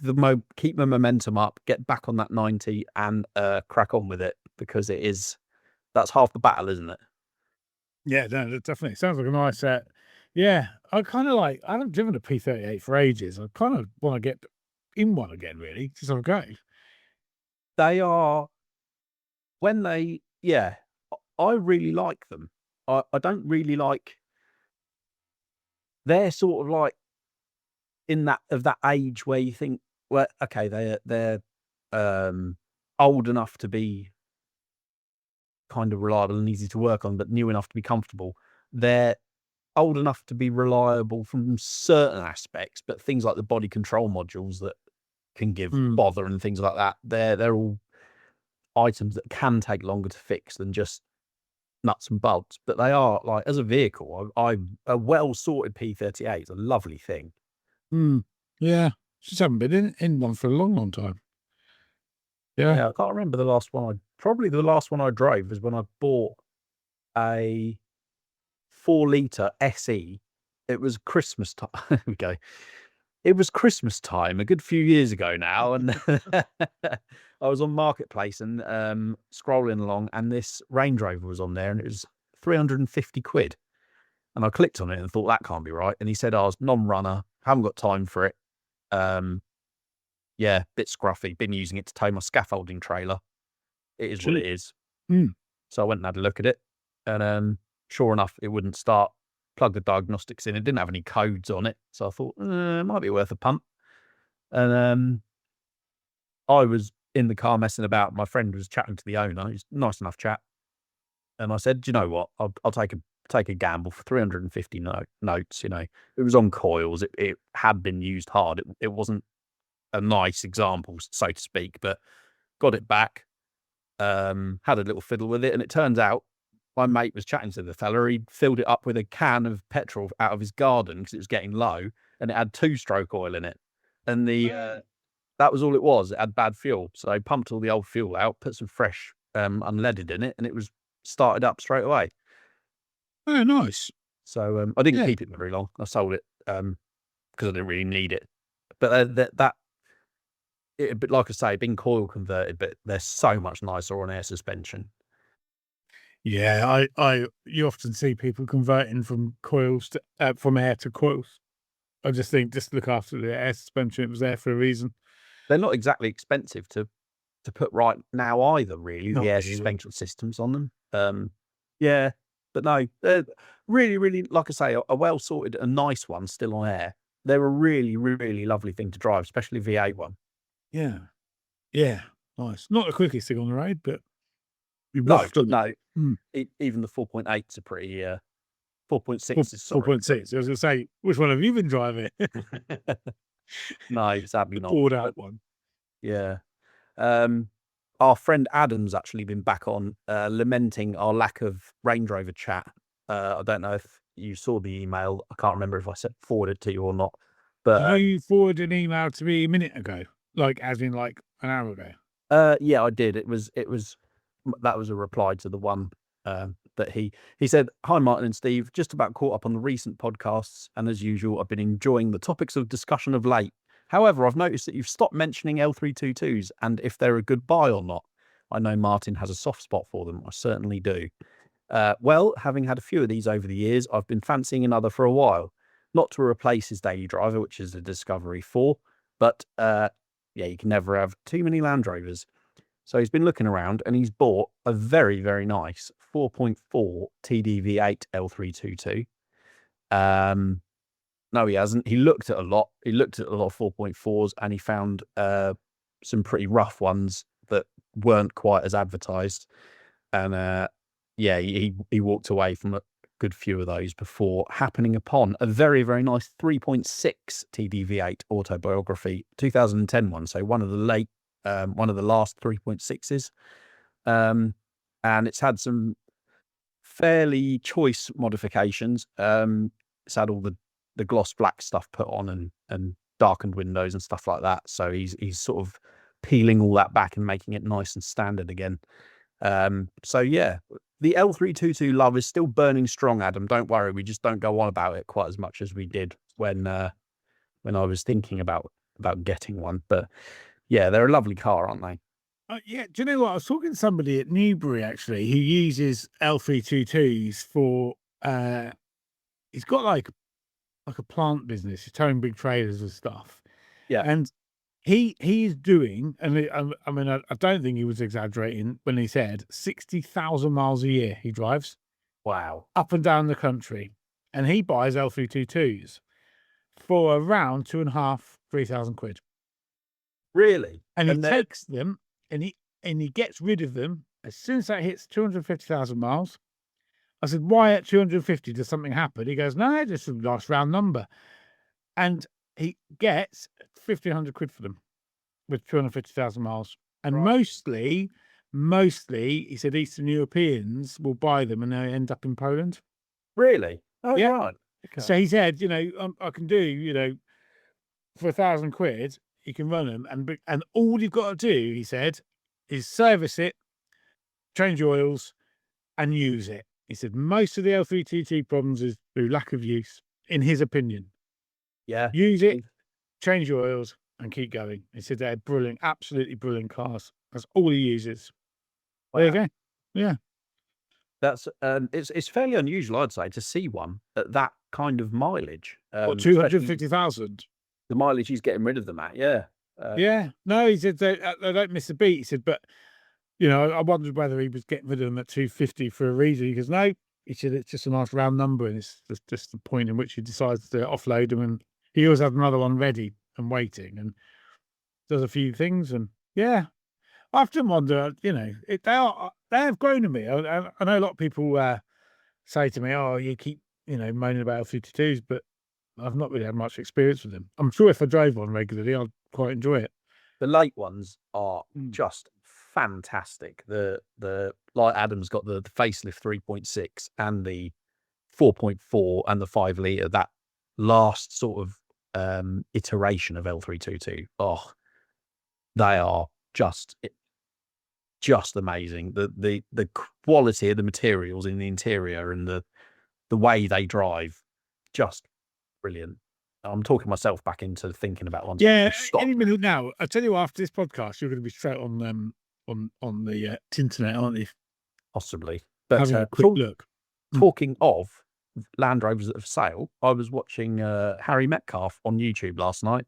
A: the momentum up, get back on that 90 and crack on with it because that's half the battle, isn't it?
B: Yeah, no, that definitely sounds like a nice set. Yeah, I haven't driven a P38 for ages. I kind of want to get in one again, really, just have a go.
A: They are I really like them. I don't really like. They're sort of like in that age where you think, well, okay, they're old enough to be kind of reliable and easy to work on, but new enough to be comfortable. They're old enough to be reliable from certain aspects, but things like the body control modules that can give bother and things like that, they're all items that can take longer to fix than just nuts and bolts. But they are, like, as a vehicle, a well sorted P38 is a lovely thing.
B: Yeah, just haven't been in one for a long, long time.
A: Yeah, I can't remember the last one. Probably the last one I drove was when I bought a 4-litre SE. It was Christmas time. There we go. It was Christmas time a good few years ago now, and I was on Marketplace and scrolling along, and this Range Rover was on there, and it was 350 quid. And I clicked on it and thought, that can't be right. And he said, "Oh, it's non-runner, haven't got time for it. Yeah, bit scruffy, been using it to tow my scaffolding trailer. It is what it is." So I went and had a look at it, and sure enough, it wouldn't start. Plug the diagnostics in. It didn't have any codes on it. So I thought, it might be worth a punt. And I was in the car messing about. My friend was chatting to the owner. He's a nice enough chap. And I said, "Do you know what? I'll take take a gamble for 350 notes. It was on coils. It had been used hard. It wasn't a nice example, so to speak, but got it back. Had a little fiddle with it, and it turns out my mate was chatting to the fella. He'd filled it up with a can of petrol out of his garden because it was getting low, and it had 2-stroke oil in it. And that was all it was. It had bad fuel, so I pumped all the old fuel out, put some fresh unleaded in it, and it was started up straight away.
B: Oh, nice.
A: So I didn't
B: Yeah.
A: keep it very long. I sold it because I didn't really need it. But but like I say, been coil converted, but they're so much nicer on air suspension.
B: Yeah, you often see people converting from coils to from air to coils. I just think just look after the air suspension. It was there for a reason.
A: They're not exactly expensive to put right now either, really,
B: Not
A: the air
B: really.
A: suspension systems on them. Yeah, but no, they're really, really, like I say, a well sorted, a nice one still on air. They're a really, really lovely thing to drive, especially V8 one.
B: Yeah. Yeah. Nice. Not the quickest thing on the road, but you
A: No,
B: waft on it.
A: no, even the 4.8s are pretty. 4.6 is sorry.
B: 4.6. I was going to say, which one have you been driving?
A: No, sadly
B: The
A: not.
B: poured out one.
A: Yeah. Our friend Adam's actually been back on lamenting our lack of Range Rover chat. I don't know if you saw the email. I can't remember if I forwarded it to you or not. But
B: I know you forwarded an email to me a minute ago, as in an hour ago.
A: yeah, I did. That was a reply to the one that he said, "Hi Martin and Steve, just about caught up on the recent podcasts, and as usual, I've been enjoying the topics of discussion of late. However, I've noticed that you've stopped mentioning L322s and if they're a good buy or not. I know Martin has a soft spot for them. I certainly do. Well, having had a few of these over the years, I've been fancying another for a while. Not to replace his daily driver, which is a Discovery 4, but yeah, you can never have too many Land Rovers. So he's been looking around and he's bought a very, very nice 4.4 TDV8 L322. No, he hasn't. He looked at a lot. He looked at a lot of 4.4s and he found some pretty rough ones that weren't quite as advertised. And yeah, he walked away from a good few of those before happening upon a very, very nice 3.6 TDV8 autobiography, 2010 one. So one of the last 3.6s. And it's had some fairly choice modifications. It's had all the gloss black stuff put on and darkened windows and stuff like that. So he's sort of peeling all that back and making it nice and standard again. So yeah, the L322 love is still burning strong, Adam. Don't worry, we just don't go on about it quite as much as we did when I was thinking about getting one. But yeah, they're a lovely car, aren't they?
B: Yeah, do you know what? I was talking to somebody at Newbury actually who uses L322s for he's got like a plant business, he's towing big trailers and stuff.
A: Yeah.
B: And he's doing, and I mean, I don't think he was exaggerating when he said 60,000 miles a year he drives
A: Wow.
B: up and down the country. And he buys L322s for around 2,500-3,000 quid.
A: Really?
B: And he takes them and he gets rid of them as soon as that hits 250,000 miles. I said, why at 250? Does something happen? He goes, no, just a nice round number. And he gets 1,500 quid for them with 250,000 miles. And
A: Right.
B: mostly, he said Eastern Europeans will buy them and they end up in Poland.
A: Really? Oh,
B: Yeah.
A: right. Okay.
B: So he said, I can do, for 1,000 quid, you can run them. And all you've got to do, he said, is service it, change oils, and use it. He said most of the L322 problems is through lack of use, in his opinion.
A: Yeah.
B: Use it, change your oils, and keep going. He said they're brilliant, absolutely brilliant cars. That's all he uses. There you go. Yeah.
A: That's it's fairly unusual, I'd say, to see one at that kind of mileage.
B: Or
A: Especially
B: 250,000.
A: the mileage he's getting rid of them at. Yeah.
B: Yeah. No, he said they don't miss a beat. He said, but I wondered whether he was getting rid of them at 250 for a reason. He goes, no. He said it's just a nice round number, and it's just the point in which he decides to offload them. And he always has another one ready and waiting, and does a few things. And yeah, I often wonder, they have grown on me. I know a lot of people say to me, "Oh, you keep moaning about L32s," but I've not really had much experience with them. I'm sure if I drove one regularly, I'd quite enjoy it.
A: The late ones are
B: Mm.
A: just fantastic. The like Adam's got the facelift 3.6 and the 4.4 and the 5 litre. That last sort of iteration of L322. Oh, they are just amazing. The quality of the materials in the interior and the way they drive, just brilliant. I'm talking myself back into thinking about one.
B: Yeah,
A: Stop.
B: any minute now. I tell you, after this podcast, you're going to be straight on the internet, aren't you?
A: Possibly. But
B: Having a quick look.
A: talking of Land Rovers that are for sale, I was watching Harry Metcalfe on YouTube last night,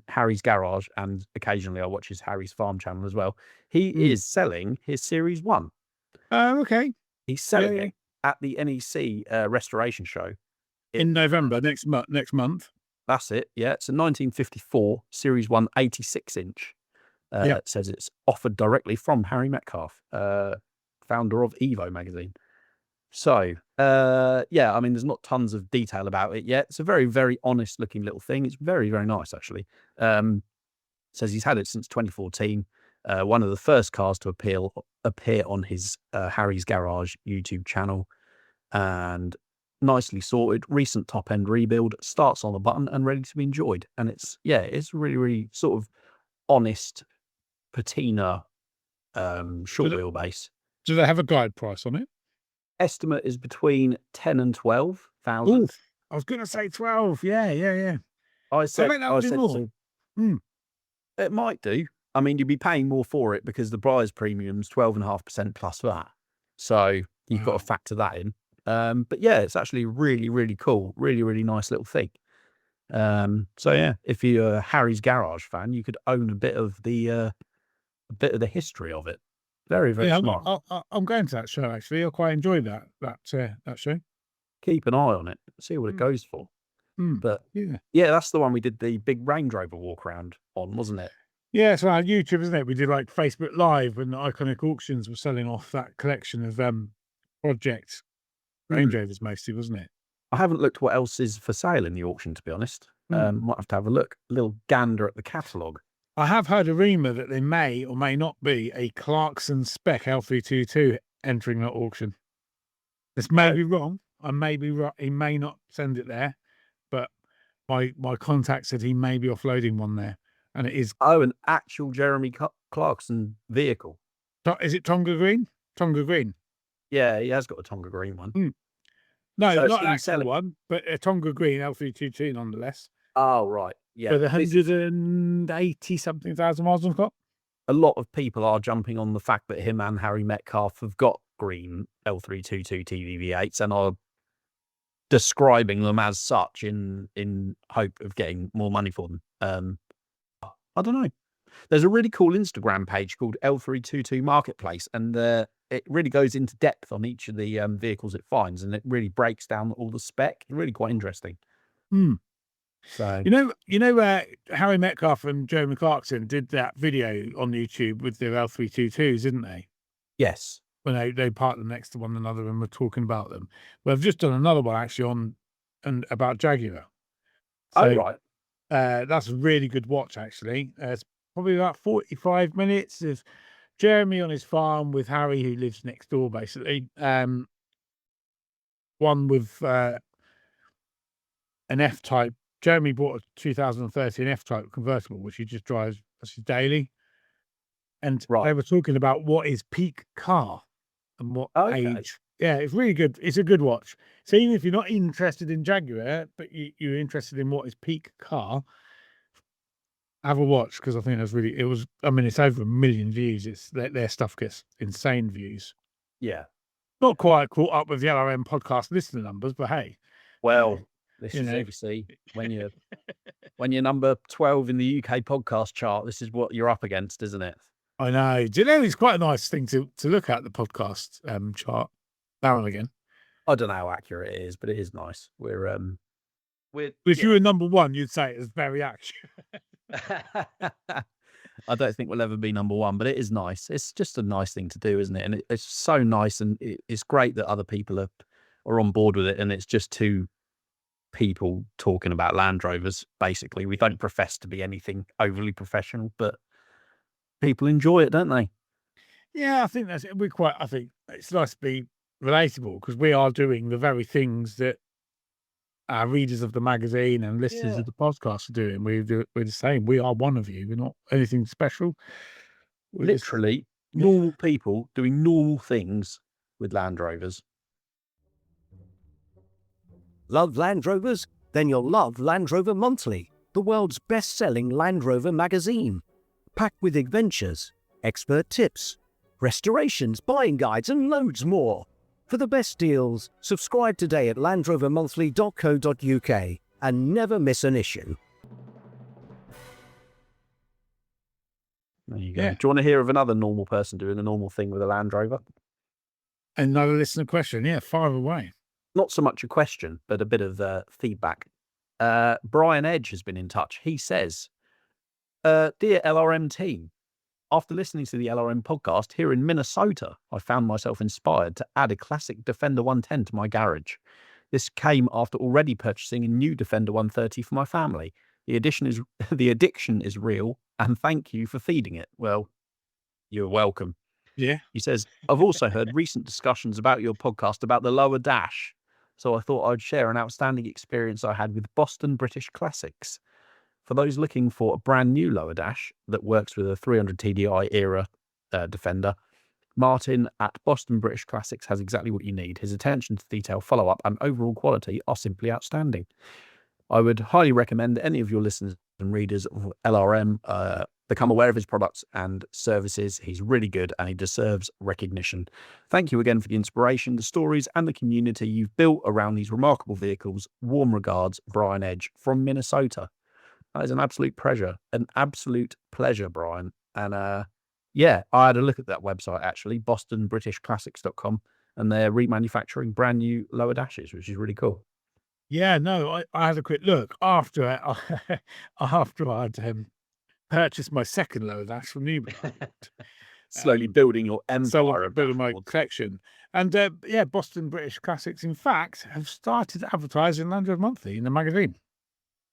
A: Harry's Garage, and occasionally I watch his Harry's Farm channel as well. He is selling his Series 1.
B: Oh, okay.
A: He's selling it at the NEC restoration show.
B: In November, next month.
A: That's it, yeah. It's a 1954 Series 1 86-inch. It says it's offered directly from Harry Metcalfe, founder of Evo magazine. So, yeah, I mean, there's not tons of detail about it yet. It's a very, very honest looking little thing. It's very, very nice, actually. Says he's had it since 2014. One of the first cars to appear on his Harry's Garage YouTube channel. And nicely sorted, recent top end rebuild, starts on the button and ready to be enjoyed. And it's really, really sort of honest patina short wheelbase.
B: Do they have a guide price on it?
A: Estimate is between 10 and 12,000.
B: I was going to say 12. Yeah.
A: I said
B: more.
A: It might do. I mean, you'd be paying more for it because the buyer's premium's 12.5% plus that. So you've got to factor that in. But yeah, it's actually really, really cool. Really, really nice little thing. So yeah, if you're a Harry's Garage fan, you could own a bit of the history of it. Very, very smart.
B: I'm going to that show actually. I quite enjoyed that show.
A: Keep an eye on it. See what it goes for. But yeah, that's the one we did the big Range Rover walk around on, wasn't it?
B: Yeah, it's on YouTube, isn't it? We did like Facebook Live when the Iconic Auctions were selling off that collection of project Range Rovers mostly, wasn't it?
A: I haven't looked what else is for sale in the auction, to be honest. Might have to have a look. A little gander at the catalogue.
B: I have heard a rumour that there may or may not be a Clarkson spec L322 entering that auction. This may be wrong. I may be right. He may not send it there, but my contact said he may be offloading one there, and it is.
A: Oh, an actual Jeremy Clarkson vehicle.
B: Is it Tonga Green? Tonga Green.
A: Yeah, he has got a Tonga Green one.
B: No, so not an actual one, but a Tonga Green L322 nonetheless.
A: Oh, right. Yeah.
B: With 180-something thousand miles on the clock.
A: A lot of people are jumping on the fact that him and Harry Metcalfe have got green L322 TVV8s and are describing them as such in hope of getting more money for them. I don't know. There's a really cool Instagram page called L322 Marketplace, and it really goes into depth on each of the vehicles it finds, and it really breaks down all the spec. Really quite interesting. So
B: Harry Metcalfe and Jeremy Clarkson did that video on YouTube with their L322s, didn't they?
A: Yes.
B: When they parked them next to one another and were talking about them. Well, I've just done another one actually about Jaguar.
A: So, right.
B: That's a really good watch actually. It's probably about 45 minutes of Jeremy on his farm with Harry, who lives next door, basically. One with an F-Type. Jeremy bought a 2013 F-Type convertible, which he just drives daily. And they were talking about what is peak car and what age. Yeah, it's really good. It's a good watch. So even if you're not interested in Jaguar, but you're interested in what is peak car, have a watch, because I think it's over 1 million views. Their stuff gets insane views.
A: Yeah.
B: Not quite caught up with the LRM podcast listener numbers, but hey.
A: Well, this is obviously when you're number 12 in the UK podcast chart, this is what you're up against, isn't it?
B: I know. Do you know it's quite a nice thing to look at, the podcast chart now and again?
A: I don't know how accurate it is, but it is nice.
B: If you were number one, you'd say it's very accurate.
A: I don't think we'll ever be number one, but it is nice. It's just a nice thing to do, isn't it? And it's so nice, and it's great that other people are are on board with it, and it's just two people talking about Land Rovers. Basically, we don't profess to be anything overly professional, but people enjoy it, don't they?
B: Yeah, I think that's it. I think it's nice to be relatable because we are doing the very things that our readers of the magazine and listeners of the podcast are doing. We're the same. We are one of you. We're not anything special. We're just-
A: Literally, normal people doing normal things with Land Rovers.
D: Love Land Rovers? Then you'll love Land Rover Monthly, the world's best-selling Land Rover magazine. Packed with adventures, expert tips, restorations, buying guides and loads more. For the best deals, subscribe today at landrovermonthly.co.uk and never miss an issue.
A: There you go.
B: Yeah.
A: Do you want to hear of another normal person doing a normal thing with a Land Rover?
B: Another listener question. Yeah, fire away.
A: Not so much a question, but a bit of feedback. Brian Edge has been in touch. He says, Dear LRM team, after listening to the LRM podcast here in Minnesota, I found myself inspired to add a classic Defender 110 to my garage. This came after already purchasing a new Defender 130 for my family. The addiction is real, and thank you for feeding it. Well, you're welcome.
B: Yeah.
A: He says, I've also heard recent discussions about your podcast about the lower dash, so I thought I'd share an outstanding experience I had with Boston British Classics. For those looking for a brand new lower dash that works with a 300 TDI era Defender, Martin at Boston British Classics has exactly what you need. His attention to detail, follow-up and overall quality are simply outstanding. I would highly recommend that any of your listeners and readers of LRM become aware of his products and services. He's really good and he deserves recognition. Thank you again for the inspiration, the stories and the community you've built around these remarkable vehicles. Warm regards, Brian Edge from Minnesota. That is an absolute pleasure. An absolute pleasure, Brian. And yeah, I had a look at that website actually, bostonbritishclassics.com, and they're remanufacturing brand new lower dashes, which is really cool.
B: Yeah, no, I had a quick look after I'd purchased my second lower dash from Newman.
A: Slowly building your empire.
B: So
A: of
B: building my
A: dashboards.
B: collection. And yeah, Boston British Classics, in fact, have started advertising Land Rover Monthly in the magazine.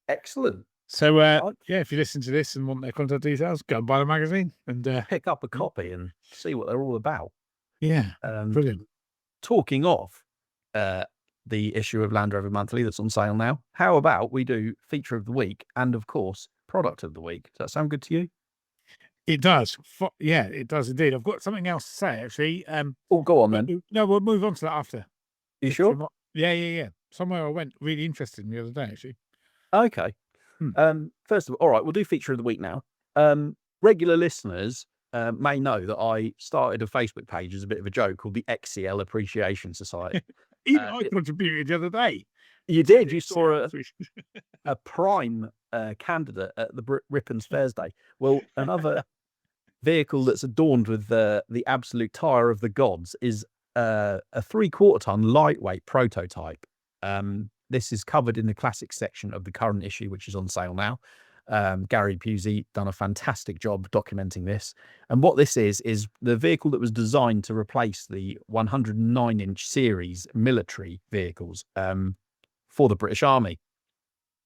A: Excellent.
B: So
A: Right.
B: yeah, if you listen to this and want their contact details, go and buy the magazine. And
A: Pick up a copy and see what they're all about.
B: yeah,
A: Um,
B: brilliant.
A: Talking of the issue of Land Rover Monthly that's on sale now, how about we do feature of the week and, of course, product of the week? Does that sound good to you?
B: It does. Yeah, it does indeed. I've got something else to say, actually.
A: Oh, go on then.
B: No, we'll move on to that after.
A: You
B: Just
A: sure?
B: Yeah. Somewhere I went really interested in the other day, actually.
A: Okay. First of all right, we'll do feature of the week now. Regular listeners may know that I started a Facebook page as a bit of a joke called the XCL Appreciation Society.
B: Even I contributed the other day.
A: You did. You saw
B: Yeah.
A: a prime candidate at the Ripon Thursday. Well, another vehicle that's adorned with the absolute tire of the gods is a 3/4 ton lightweight prototype. This is covered in the classic section of the current issue, which is on sale now. Gary Pusey done a fantastic job documenting this. And what this is the vehicle that was designed to replace the 109-inch series military vehicles for the British Army.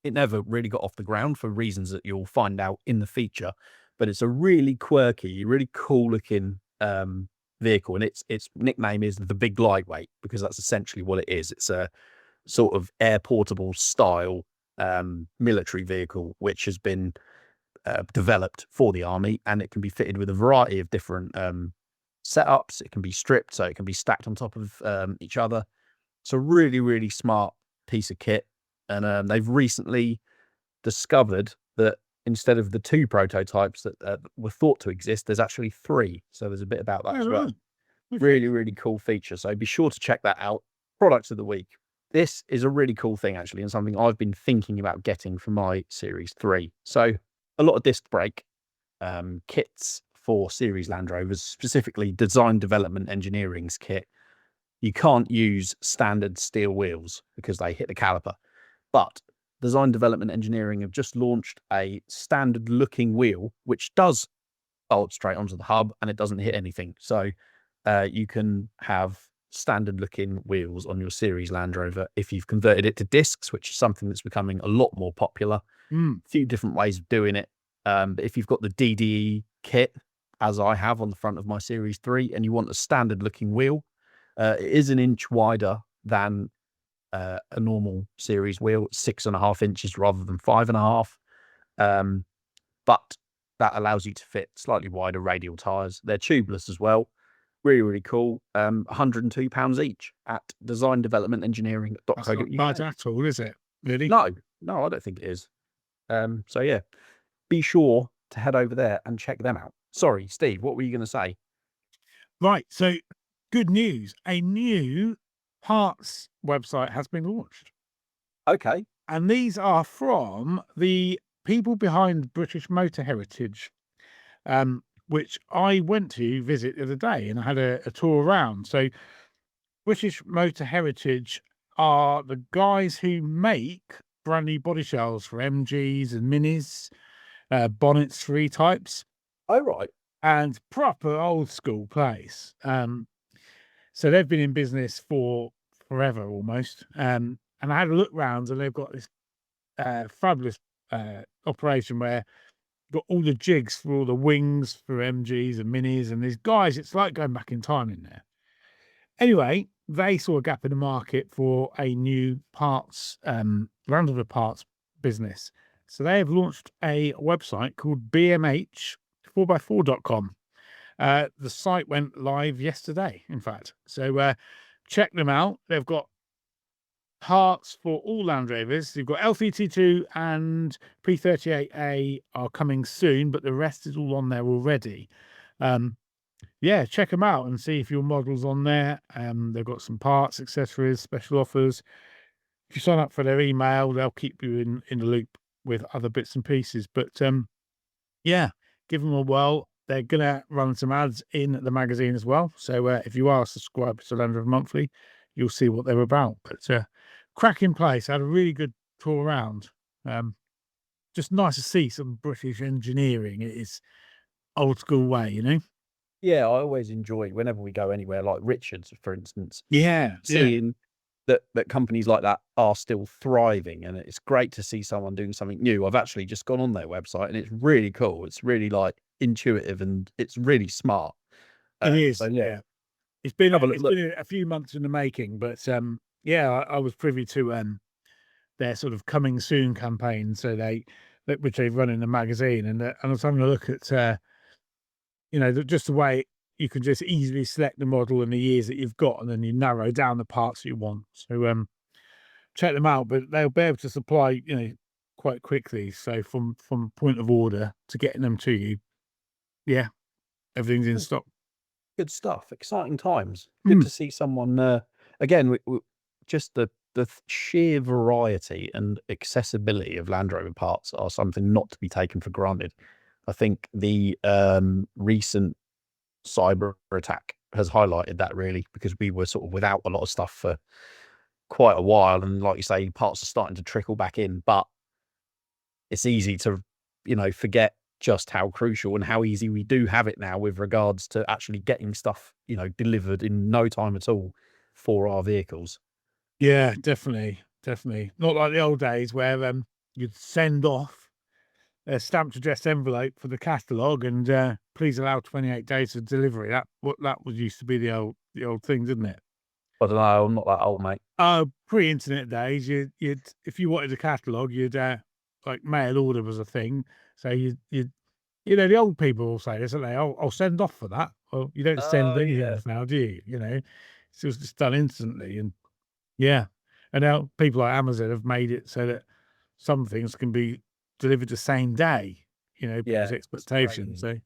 A: It never really got off the ground for reasons that you'll find out in the feature, but it's a really quirky, really cool looking vehicle. And its nickname is the Big Lightweight because that's essentially what it is. It's a sort of air portable style military vehicle which has been developed for the army, and it can be fitted with a variety of different setups. It can be stripped, so it can be stacked on top of each other. It's a really, really smart piece of kit, and they've recently discovered that instead of the 2 prototypes that were thought to exist, there's actually 3. So there's a bit about that as well. Really, really cool feature. So be sure to check that out. Products of the week. This is a really cool thing, actually, and something I've been thinking about getting for my Series 3. So a lot of disc brake kits for Series Land Rovers, specifically design development engineering's kit. You can't use standard steel wheels because they hit the caliper. But design development engineering have just launched a standard looking wheel, which does bolt straight onto the hub and it doesn't hit anything. So you can have standard looking wheels on your series Land Rover if you've converted it to discs, which is something that's becoming a lot more popular. A few different ways of doing it. But if you've got the DDE kit, as I have on the front of my Series 3, and you want a standard looking wheel, it is an inch wider than a normal series wheel, 6.5 inches rather than 5.5. But that allows you to fit slightly wider radial tyres. They're tubeless as well. Really, really cool. £102 each at
B: That's not bad
A: designdevelopmentengineering.co.uk.
B: at all, is it? Really?
A: No, I don't think it is. So yeah, be sure to head over there and check them out. Sorry, Steve, what were you going to say?
B: Right. So, good news. A new parts website has been launched.
A: Okay.
B: And these are from the people behind British Motor Heritage, which I went to visit the other day, and I had a tour around. So British Motor Heritage are the guys who make brand new body shells for MGs and Minis, bonnets for E-types,
A: Oh, right.
B: and proper old school place. So they've been in business for forever almost. And I had a look round, and they've got this fabulous operation where got all the jigs for all the wings for MGs and Minis, and these guys, it's like going back in time in there. Anyway, they saw a gap in the market for a new parts, Land Rover parts business. So they have launched a website called bmh4x4.com. The site went live yesterday, in fact. So check them out. They've got parts for all Land Rovers. You've got LCT2 and P38A are coming soon, but the rest is all on there already. Yeah, check them out and see if your model's on there. They've got some parts, accessories, special offers. If you sign up for their email, they'll keep you in the loop with other bits and pieces. But yeah, give them a whirl. They're going to run some ads in the magazine as well. So if you are subscribed to Land Rover Monthly, you'll see what they're about. But cracking place. I had a really good tour around. Just nice to see some British engineering. It is old school way, you know?
A: Yeah, I always enjoy whenever we go anywhere, like Richards, for instance,
B: Yeah.
A: seeing that companies like that are still thriving, and it's great to see someone doing something new. I've actually just gone on their website, and it's really cool. It's really like intuitive, and it's really smart.
B: It is.
A: So,
B: Yeah. It's been
A: have a look.
B: been a few months in the making, but yeah, I was privy to their sort of coming soon campaign. So which they've run in the magazine, and I was having a look at you know, just the way you can just easily select the model and the years that you've got, and then you narrow down the parts you want. So check them out, but they'll be able to supply, you know, quite quickly. So from point of order to getting them to you, yeah, everything's in stock.
A: Good stuff. Exciting times. Good to see someone again. Just the sheer variety and accessibility of Land Rover parts are something not to be taken for granted. I think the recent cyber attack has highlighted that, really, because we were sort of without a lot of stuff for quite a while, and like you say, parts are starting to trickle back in, but it's easy to, you know, forget just how crucial and how easy we do have it now with regards to actually getting stuff, you know, delivered in no time at all for our vehicles.
B: Yeah, definitely. Not like the old days where you'd send off a stamped addressed envelope for the catalogue and please allow 28 days of delivery. That was used to be the old thing, didn't it?
A: I don't know. I'm not that old, mate.
B: Pre-internet days, you'd if you wanted a catalogue, you'd like mail order was a thing. So you know, the old people will say this, don't they? I'll send off for that. Well, you don't send anything off now, do you? You know, it's just done instantly. And yeah, and now people like Amazon have made it so that some things can be delivered the same day, you know, because expectations. So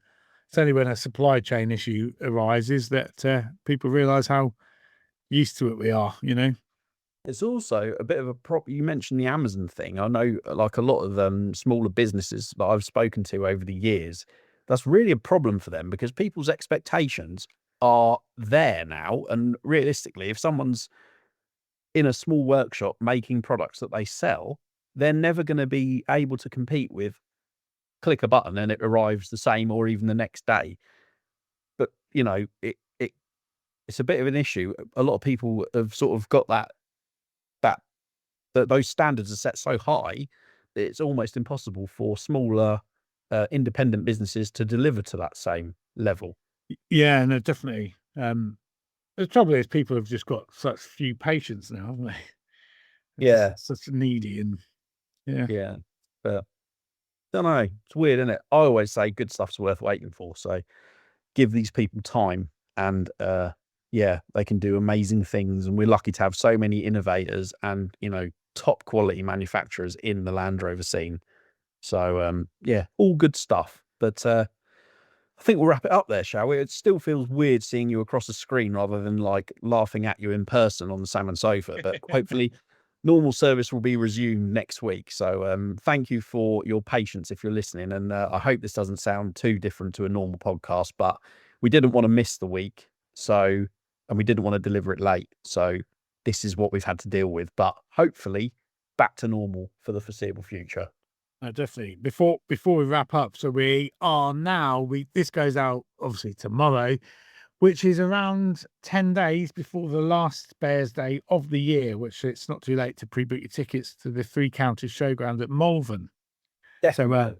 B: it's only when a supply chain issue arises that people realise how used to it we are, you know.
A: It's also a bit of a prop. You mentioned the Amazon thing. I know, like a lot of smaller businesses that I've spoken to over the years, that's really a problem for them because people's expectations are there now. And realistically, if someone's in a small workshop making products that they sell, they're never going to be able to compete with click a button and it arrives the same or even the next day. But, you know, it it's a bit of an issue. A lot of people have sort of got that those standards are set so high that it's almost impossible for smaller independent businesses to deliver to that same level.
B: Yeah, no, definitely. The trouble is people have just got such few patience now, haven't they?
A: Yeah.
B: Such needy and
A: Yeah. But don't know. It's weird, isn't it? I always say good stuff's worth waiting for. So give these people time and they can do amazing things. And we're lucky to have so many innovators and, top quality manufacturers in the Land Rover scene. So all good stuff. But I think we'll wrap it up there, shall we? It still feels weird seeing you across the screen rather than like laughing at you in person on the salmon sofa. But hopefully normal service will be resumed next week. So thank you for your patience if you're listening. And I hope this doesn't sound too different to a normal podcast, but we didn't want to miss the week. And we didn't want to deliver it late. So this is what we've had to deal with. But hopefully back to normal for the foreseeable future.
B: definitely. Before we wrap up, so we are now. This goes out obviously tomorrow, which is around 10 days before the last Bears Day of the year. Which it's not too late to pre-book your tickets to the Three Counties Showground at Malvern.
A: Definitely.
B: So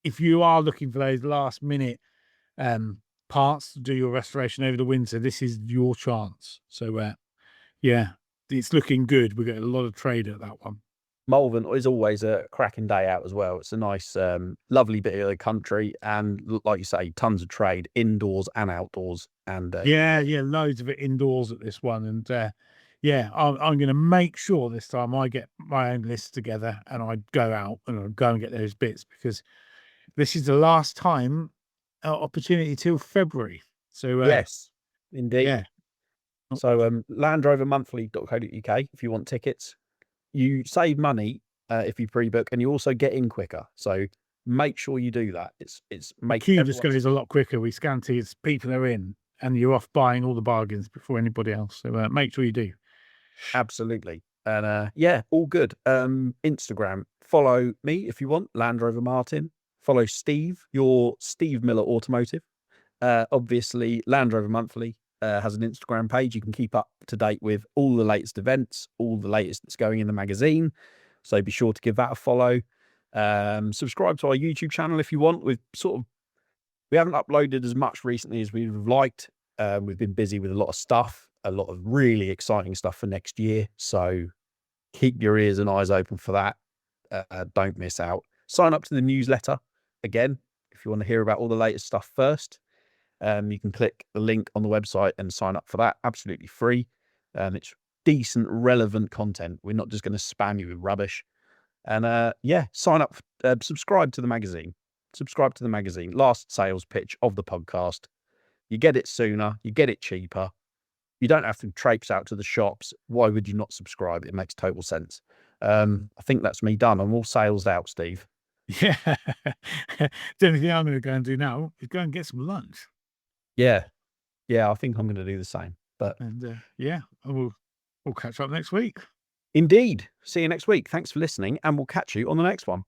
B: if you are looking for those last minute parts to do your restoration over the winter, this is your chance. So it's looking good. We're getting a lot of trade at that one.
A: Malvern is always a cracking day out as well. It's a nice, lovely bit of the country, and like you say, tons of trade indoors and outdoors. And
B: loads of it indoors at this one. And I'm going to make sure this time I get my own list together and I go out and I go and get those bits, because this is the last time opportunity till February. So
A: yes, indeed.
B: Yeah.
A: So landrovermonthly.co.uk if you want tickets. You save money if you pre-book, and you also get in quicker. So make sure you do that. It's
B: the queue just goes a lot quicker. We scan tickets, people are in, and you're off buying all the bargains before anybody else. So make sure you do.
A: Absolutely. And all good. Instagram, follow me if you want, Land Rover Martin. Follow Steve, your Steve Miller Automotive. Obviously, Land Rover Monthly has an Instagram page. You can keep up to date with all the latest events, all the latest that's going in the magazine. So be sure to give that a follow. Subscribe to our YouTube channel if you want. We haven't uploaded as much recently as we'd have liked. We've been busy with a lot of stuff, a lot of really exciting stuff for next year. So keep your ears and eyes open for that. Don't miss out. Sign up to the newsletter again if you want to hear about all the latest stuff first. You can click the link on the website and sign up for that. Absolutely free. It's decent, relevant content. We're not just going to spam you with rubbish. And sign up, subscribe to the magazine. Subscribe to the magazine. Last sales pitch of the podcast. You get it sooner. You get it cheaper. You don't have to traipse out to the shops. Why would you not subscribe? It makes total sense. I think that's me done. I'm all sales out, Steve.
B: Yeah. The only thing I'm going to go and do now is go and get some lunch.
A: Yeah, I think I'm going to do the same. But
B: we'll catch up next week.
A: Indeed. See you next week. Thanks for listening, and we'll catch you on the next one.